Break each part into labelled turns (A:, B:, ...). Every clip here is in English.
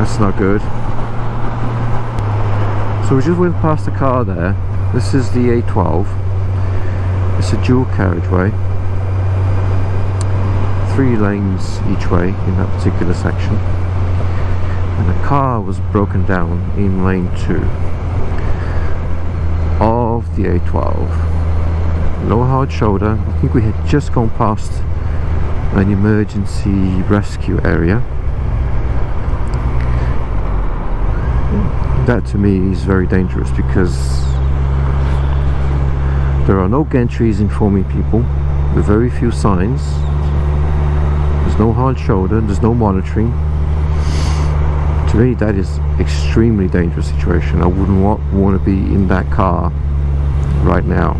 A: That's not good. So we just went past the car there. This is the A12. It's a dual carriageway. 3 lanes each way in that particular section. And the car was broken down in lane 2 of the A12. No hard shoulder. I think we had just gone past an emergency rescue area. That to me is very dangerous because there are no gantries informing people, with very few signs. There's no hard shoulder, there's no monitoring. To me that is extremely dangerous situation. I wouldn't want to be in that car right now.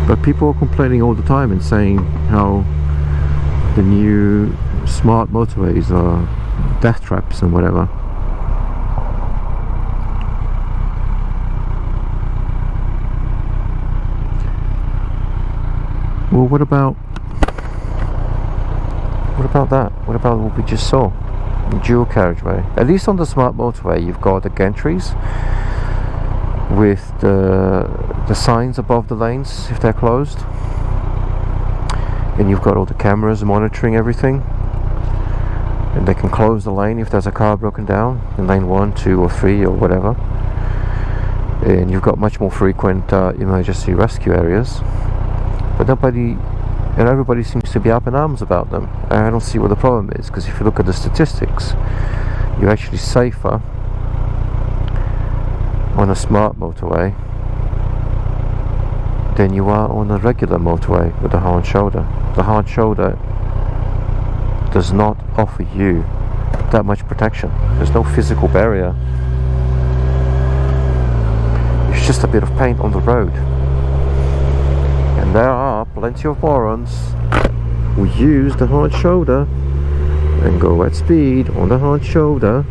A: But people are complaining all the time and saying how the new smart motorways are death traps and whatever. Well, what about that? What about what we just saw? Dual carriageway. At least on the smart motorway you've got the gantries with the signs above the lanes if they're closed, and you've got all the cameras monitoring everything, and they can close the lane if there's a car broken down in lane 1, 2 or 3 or whatever, and you've got much more frequent emergency rescue areas, but everybody seems to be up in arms about them. And I don't see what the problem is, because if you look at the statistics, you're actually safer on a smart motorway than you are on a regular motorway with a hard shoulder. The hard shoulder does not offer you that much protection. There's no physical barrier. It's just a bit of paint on the road. And there are plenty of morons who use the hard shoulder and go at speed on the hard shoulder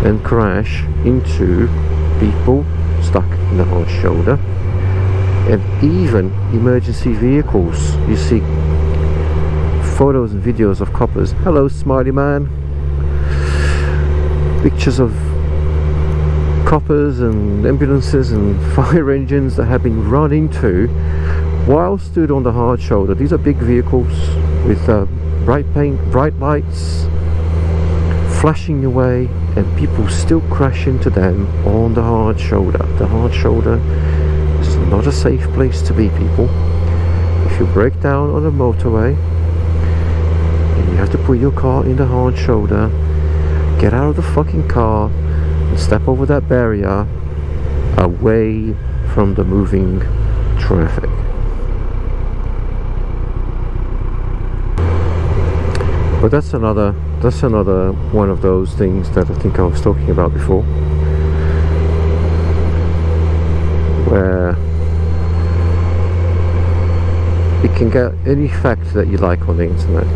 A: and crash into people stuck in the hard shoulder, and even emergency vehicles. You see photos and videos of coppers, hello smiley man, pictures of coppers and ambulances and fire engines that have been run into while stood on the hard shoulder. These are big vehicles with bright paint, bright lights flashing away, and people still crash into them on the hard shoulder. The hard shoulder is not a safe place to be, people. If you break down on a motorway and you have to put your car in the hard shoulder, get out of the fucking car and step over that barrier away from the moving traffic. But that's another one of those things that I think I was talking about before, where you can get any fact that you like on the internet,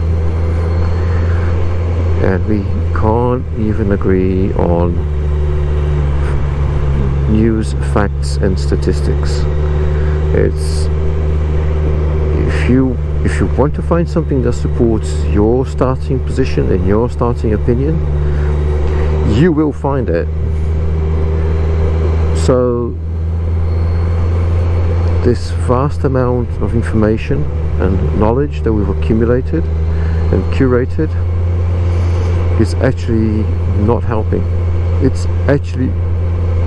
A: and we can't even agree on news, facts and statistics. It's if you want to find something that supports your starting position and your starting opinion, you will find it. So this vast amount of information and knowledge that we've accumulated and curated is actually not helping. It's actually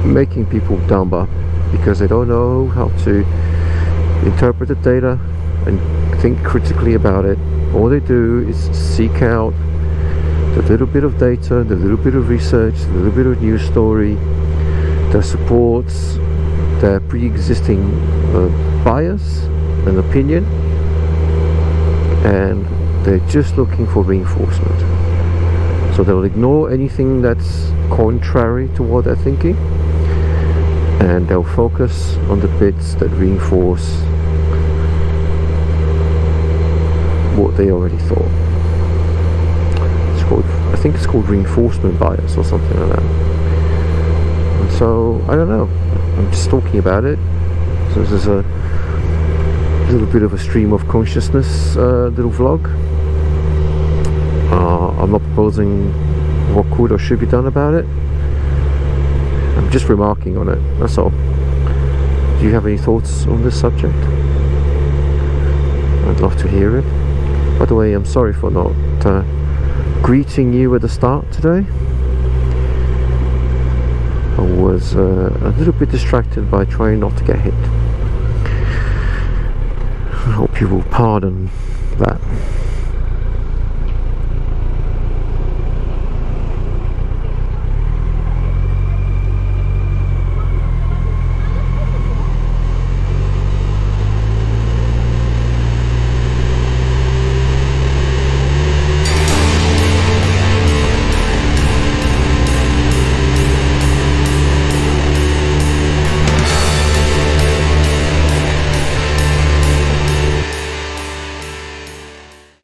A: making people dumber, because they don't know how to interpret the data and think critically about it. All they do is seek out the little bit of data, the little bit of research, the little bit of news story that supports their pre-existing bias and opinion, and they're just looking for reinforcement. So they'll ignore anything that's contrary to what they're thinking, and they'll focus on the bits that reinforce what they already thought. I think it's called reinforcement bias or something like that. And so I don't know, I'm just talking about it. So this is little bit of a stream of consciousness little vlog. I'm not proposing what could or should be done about it. I'm just remarking on it, that's all. Do you have any thoughts on this subject? I'd love to hear it. By the way, I'm sorry for not greeting you at the start today. I was a little bit distracted by trying not to get hit. I hope you will pardon that.